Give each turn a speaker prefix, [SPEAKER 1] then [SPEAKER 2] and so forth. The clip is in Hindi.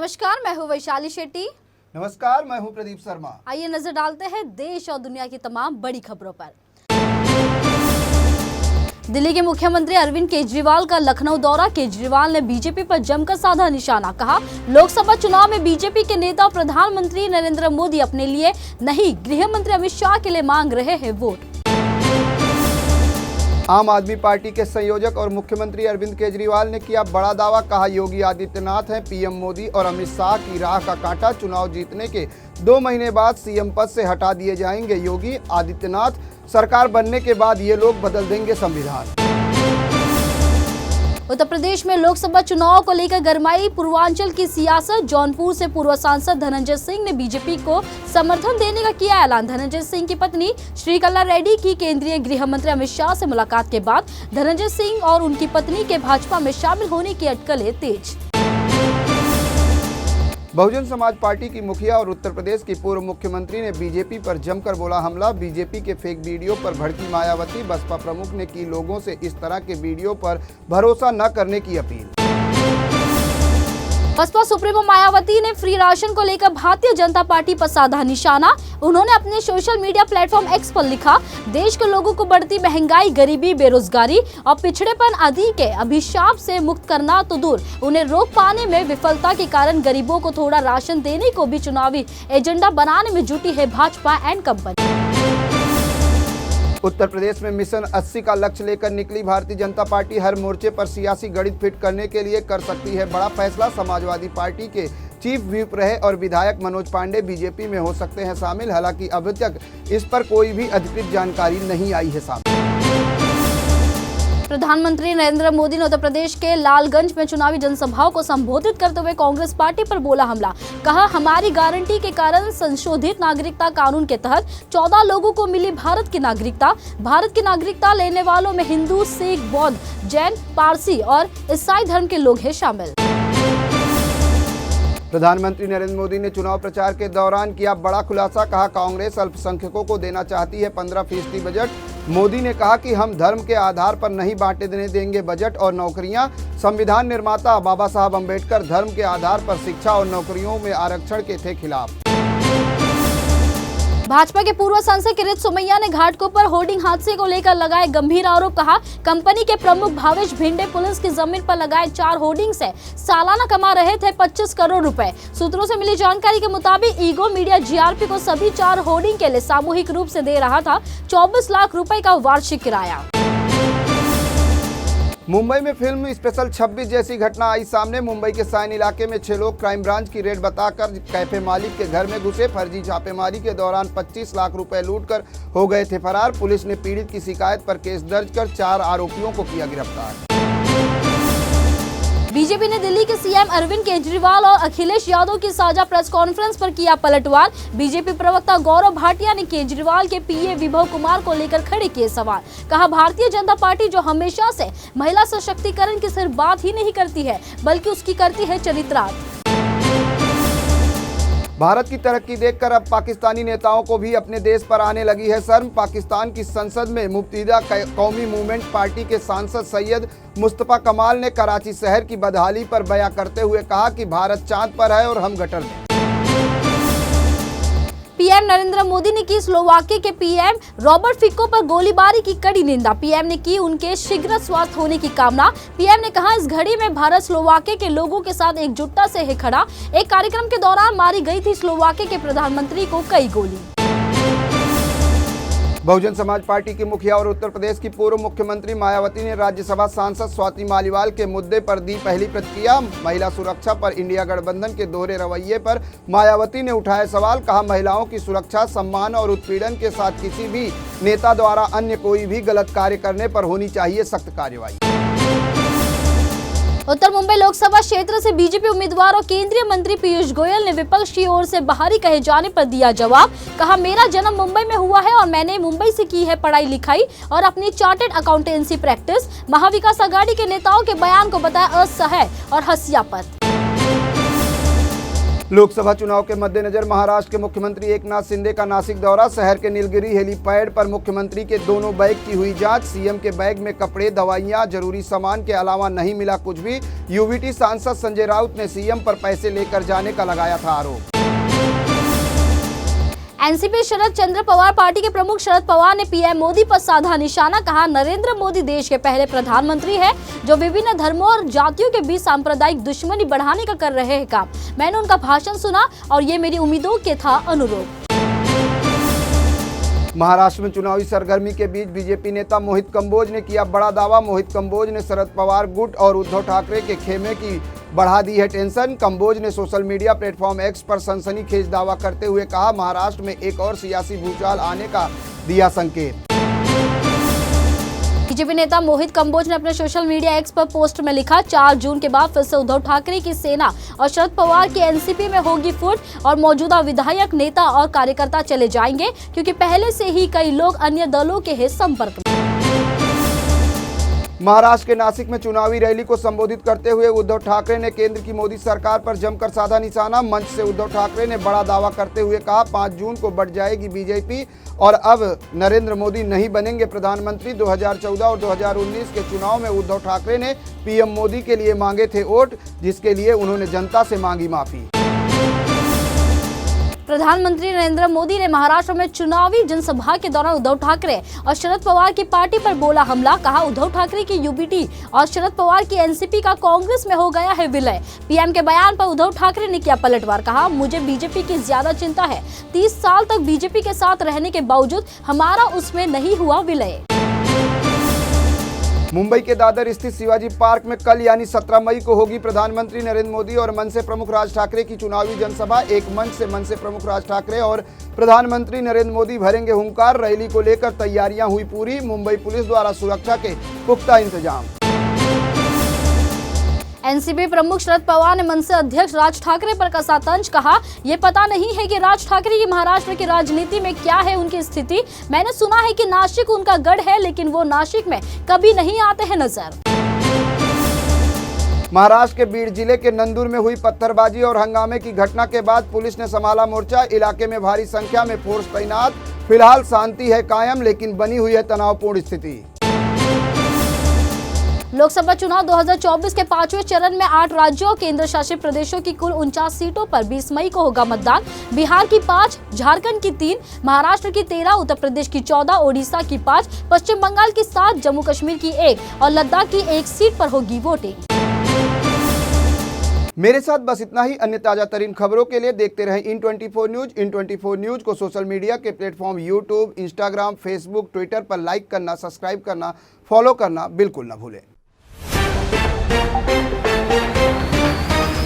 [SPEAKER 1] नमस्कार, मैं हूँ वैशाली शेट्टी।
[SPEAKER 2] नमस्कार, मैं हूं प्रदीप शर्मा।
[SPEAKER 1] आइए नजर डालते हैं देश और दुनिया की तमाम बड़ी खबरों पर। दिल्ली के मुख्यमंत्री अरविंद केजरीवाल का लखनऊ दौरा। केजरीवाल ने बीजेपी पर जमकर साधा निशाना। कहा, लोकसभा चुनाव में बीजेपी के नेता और प्रधानमंत्री नरेंद्र मोदी अपने लिए नहीं, गृह मंत्री अमित शाह के लिए मांग रहे हैं वोट।
[SPEAKER 2] आम आदमी पार्टी के संयोजक और मुख्यमंत्री अरविंद केजरीवाल ने किया बड़ा दावा। कहा, योगी आदित्यनाथ हैं पीएम मोदी और अमित शाह की राह का कांटा। चुनाव जीतने के 2 महीने बाद सीएम पद से हटा दिए जाएंगे योगी आदित्यनाथ। सरकार बनने के बाद ये लोग बदल देंगे संविधान।
[SPEAKER 1] उत्तर प्रदेश में लोकसभा चुनाव को लेकर गरमाई पूर्वांचल की सियासत। जौनपुर से पूर्व सांसद धनंजय सिंह ने बीजेपी को समर्थन देने का किया ऐलान। धनंजय सिंह की पत्नी श्रीकला रेड्डी की केंद्रीय गृह मंत्री अमित शाह से मुलाकात के बाद धनंजय सिंह और उनकी पत्नी के भाजपा में शामिल होने की अटकलें तेज।
[SPEAKER 2] बहुजन समाज पार्टी की मुखिया और उत्तर प्रदेश की पूर्व मुख्यमंत्री ने बीजेपी पर जमकर बोला हमला। बीजेपी के फेक वीडियो पर भड़की मायावती। बसपा प्रमुख ने की लोगों से इस तरह के वीडियो पर भरोसा न करने की अपील।
[SPEAKER 1] बसपा सुप्रीमो मायावती ने फ्री राशन को लेकर भारतीय जनता पार्टी पर साधा निशाना। उन्होंने अपने सोशल मीडिया प्लेटफॉर्म एक्स पर लिखा, देश के लोगों को बढ़ती महंगाई, गरीबी, बेरोजगारी और पिछड़ेपन आदि के अभिशाप से मुक्त करना तो दूर, उन्हें रोक पाने में विफलता के कारण गरीबों को थोड़ा राशन देने को भी चुनावी एजेंडा बनाने में जुटी है भाजपा एंड कंपनी।
[SPEAKER 2] उत्तर प्रदेश में मिशन 80 का लक्ष्य लेकर निकली भारतीय जनता पार्टी हर मोर्चे पर सियासी गणित फिट करने के लिए कर सकती है बड़ा फैसला। समाजवादी पार्टी के चीफ व्हिप रहे और विधायक मनोज पांडे बीजेपी में हो सकते हैं शामिल। हालांकि अभी तक इस पर कोई भी अधिकृत जानकारी नहीं आई है सामने।
[SPEAKER 1] प्रधानमंत्री नरेंद्र मोदी ने उत्तर प्रदेश के लालगंज में चुनावी जनसभाओं को संबोधित करते हुए कांग्रेस पार्टी पर बोला हमला। कहा, हमारी गारंटी के कारण संशोधित नागरिकता कानून के तहत 14 लोगों को मिली भारत की नागरिकता। भारत की नागरिकता लेने वालों में हिंदू, सिख, बौद्ध, जैन, पारसी और ईसाई धर्म के लोग हैं शामिल।
[SPEAKER 2] प्रधानमंत्री नरेंद्र मोदी ने चुनाव प्रचार के दौरान किया बड़ा खुलासा। कहा, कांग्रेस अल्पसंख्यकों को देना चाहती है 15% बजट। मोदी ने कहा कि हम धर्म के आधार पर नहीं बांटने देंगे बजट और नौकरियां। संविधान निर्माता बाबा साहब अम्बेडकर धर्म के आधार पर शिक्षा और नौकरियों में आरक्षण के थे खिलाफ।
[SPEAKER 1] भाजपा के पूर्व सांसद किरीट सोमैया ने घाटकोपर होर्डिंग हादसे को लेकर लगाए गंभीर आरोप। कहा, कंपनी के प्रमुख भावेश भिंडे पुलिस की जमीन पर लगाए 4 होर्डिंग से सालाना कमा रहे थे 25 करोड़ रुपए। सूत्रों से मिली जानकारी के मुताबिक ईगो मीडिया जीआरपी को सभी 4 होर्डिंग के लिए सामूहिक रूप से दे रहा था 24 लाख रुपए का वार्षिक किराया।
[SPEAKER 2] मुंबई में फिल्म स्पेशल 26 जैसी घटना आई सामने। मुंबई के साइन इलाके में 6 लोग क्राइम ब्रांच की रेड बताकर कैफे मालिक के घर में घुसे। फर्जी छापेमारी के दौरान 25 लाख रुपए लूटकर हो गए थे फरार। पुलिस ने पीड़ित की शिकायत पर केस दर्ज कर 4 आरोपियों को किया गिरफ्तार।
[SPEAKER 1] बीजेपी ने दिल्ली के सीएम अरविंद केजरीवाल और अखिलेश यादव की साझा प्रेस कॉन्फ्रेंस पर किया पलटवार। बीजेपी प्रवक्ता गौरव भाटिया ने केजरीवाल के पीए विभव कुमार को लेकर खड़े किए सवाल। कहा, भारतीय जनता पार्टी जो हमेशा से महिला सशक्तिकरण की सिर्फ बात ही नहीं करती है बल्कि उसकी करती है चरितार्थ।
[SPEAKER 2] भारत की तरक्की देखकर अब पाकिस्तानी नेताओं को भी अपने देश पर आने लगी है शर्म। पाकिस्तान की संसद में मुत्तहिदा कौमी मूवमेंट पार्टी के सांसद सैयद मुस्तफा कमाल ने कराची शहर की बदहाली पर बयां करते हुए कहा कि भारत चांद पर है और हम गटर में।
[SPEAKER 1] पीएम नरेंद्र मोदी ने की स्लोवाकिया के पीएम रॉबर्ट फिको पर गोलीबारी की कड़ी निंदा। पीएम ने की उनके शीघ्र स्वस्थ होने की कामना। पीएम ने कहा, इस घड़ी में भारत स्लोवाकिया के लोगों के साथ एकजुटता से है खड़ा। एक कार्यक्रम के दौरान मारी गई थी स्लोवाकिया के प्रधानमंत्री को कई गोली।
[SPEAKER 2] बहुजन समाज पार्टी की मुखिया और उत्तर प्रदेश की पूर्व मुख्यमंत्री मायावती ने राज्यसभा सांसद स्वाति मालीवाल के मुद्दे पर दी पहली प्रतिक्रिया। महिला सुरक्षा पर इंडिया गठबंधन के दोहरे रवैये पर मायावती ने उठाए सवाल। कहा, महिलाओं की सुरक्षा, सम्मान और उत्पीड़न के साथ किसी भी नेता द्वारा अन्य कोई भी गलत कार्य करने पर होनी चाहिए सख्त कार्रवाई।
[SPEAKER 1] उत्तर मुंबई लोकसभा क्षेत्र से बीजेपी उम्मीदवार और केंद्रीय मंत्री पीयूष गोयल ने विपक्ष की ओर से बाहरी कहे जाने पर दिया जवाब। कहा, मेरा जन्म मुंबई में हुआ है और मैंने मुंबई से की है पढ़ाई लिखाई और अपनी chartered accountancy practice. Maha Vikas Aghadi के नेताओं के बयान को बताया असह्य और हास्यास्पद।
[SPEAKER 2] लोकसभा चुनाव के मद्देनजर महाराष्ट्र के मुख्यमंत्री एकनाथ शिंदे का नासिक दौरा। शहर के नीलगिरी हेलीपैड पर मुख्यमंत्री के दोनों बैग की हुई जांच। सीएम के बैग में कपड़े, दवाइयां, जरूरी सामान के अलावा नहीं मिला कुछ भी। यूवीटी सांसद संजय राउत ने सीएम पर पैसे लेकर जाने का लगाया था आरोप।
[SPEAKER 1] एनसीपी शरद चंद्र पवार पार्टी के प्रमुख शरद पवार ने पीएम मोदी पर साधा निशाना। कहा, नरेंद्र मोदी देश के पहले प्रधानमंत्री हैं जो विभिन्न धर्मों और जातियों के बीच सांप्रदायिक दुश्मनी बढ़ाने का कर रहे हैं काम। मैंने उनका भाषण सुना और ये मेरी उम्मीदों के था अनुरूप।
[SPEAKER 2] महाराष्ट्र में चुनावी सरगर्मी के बीच बीजेपी नेता मोहित कंबोज ने किया बड़ा दावा। मोहित कंबोज ने शरद पवार गुट और उद्धव ठाकरे के खेमे की बढ़ा दी है टेंशन। कंबोज ने सोशल मीडिया प्लेटफॉर्म एक्स पर सनसनीखेज दावा करते हुए कहा, महाराष्ट्र में एक और सियासी भूचाल आने का दिया संकेत।
[SPEAKER 1] बीजेपी नेता मोहित कंबोज ने अपने सोशल मीडिया एक्स पर पोस्ट में लिखा, 4 जून के बाद फिर से उद्धव ठाकरे की सेना और शरद पवार की एनसीपी में होगी फुट और मौजूदा विधायक, नेता और कार्यकर्ता चले जाएंगे क्योंकि पहले से ही कई लोग अन्य दलों के हैं संपर्क में।
[SPEAKER 2] महाराष्ट्र के नासिक में चुनावी रैली को संबोधित करते हुए उद्धव ठाकरे ने केंद्र की मोदी सरकार पर जमकर साधा निशाना। मंच से उद्धव ठाकरे ने बड़ा दावा करते हुए कहा, 5 जून को बढ़ जाएगी बीजेपी और अब नरेंद्र मोदी नहीं बनेंगे प्रधानमंत्री। 2014 और 2019 के चुनाव में उद्धव ठाकरे ने पीएम मोदी के लिए मांगे थे वोट, जिसके लिए उन्होंने जनता से मांगी माफी।
[SPEAKER 1] प्रधानमंत्री नरेंद्र मोदी ने महाराष्ट्र में चुनावी जनसभा के दौरान उद्धव ठाकरे और शरद पवार की पार्टी पर बोला हमला। कहा, उद्धव ठाकरे की यूबीटी और शरद पवार की एनसीपी का कांग्रेस में हो गया है विलय। पीएम के बयान पर उद्धव ठाकरे ने किया पलटवार। कहा, मुझे बीजेपी की ज्यादा चिंता है। 30 साल तक बीजेपी के साथ रहने के बावजूद हमारा उसमें नहीं हुआ विलय।
[SPEAKER 2] मुंबई के दादर स्थित शिवाजी पार्क में कल यानी 17 मई को होगी प्रधानमंत्री नरेंद्र मोदी और मनसे प्रमुख राज ठाकरे की चुनावी जनसभा। एक मंच से मनसे प्रमुख राज ठाकरे और प्रधानमंत्री नरेंद्र मोदी भरेंगे हुंकार। रैली को लेकर तैयारियां हुई पूरी। मुंबई पुलिस द्वारा सुरक्षा के पुख्ता इंतजाम।
[SPEAKER 1] एनसीपी प्रमुख शरद पवार ने मनसे अध्यक्ष राज ठाकरे पर कसा तंज। कहा, ये पता नहीं है कि राज ठाकरे की महाराष्ट्र की राजनीति में क्या है उनकी स्थिति। मैंने सुना है कि नासिक उनका गढ़ है, लेकिन वो नासिक में कभी नहीं आते हैं नजर।
[SPEAKER 2] महाराष्ट्र के बीड जिले के नंदुर में हुई पत्थरबाजी और हंगामे की घटना के बाद पुलिस ने संभाला मोर्चा। इलाके में भारी संख्या में फोर्स तैनात। फिलहाल शांति है कायम, लेकिन बनी हुई है तनावपूर्ण स्थिति।
[SPEAKER 1] लोकसभा चुनाव 2024 के 5वें चरण में 8 राज्यों और केंद्र शासित प्रदेशों की कुल 49 सीटों पर 20 मई को होगा मतदान। बिहार की 5, झारखंड की 3, महाराष्ट्र की 13, उत्तर प्रदेश की 14, ओडिशा की 5, पश्चिम बंगाल की 7, जम्मू कश्मीर की 1 और लद्दाख की 1 सीट पर होगी वोटिंग।
[SPEAKER 2] मेरे साथ बस इतना ही। अन्य ताजा तरीन खबरों के लिए देखते रहें इन24 न्यूज। इन24 न्यूज को सोशल मीडिया के platform YouTube, Instagram, Facebook, Twitter पर लाइक करना, सब्सक्राइब करना, फॉलो करना बिल्कुल न भूलें।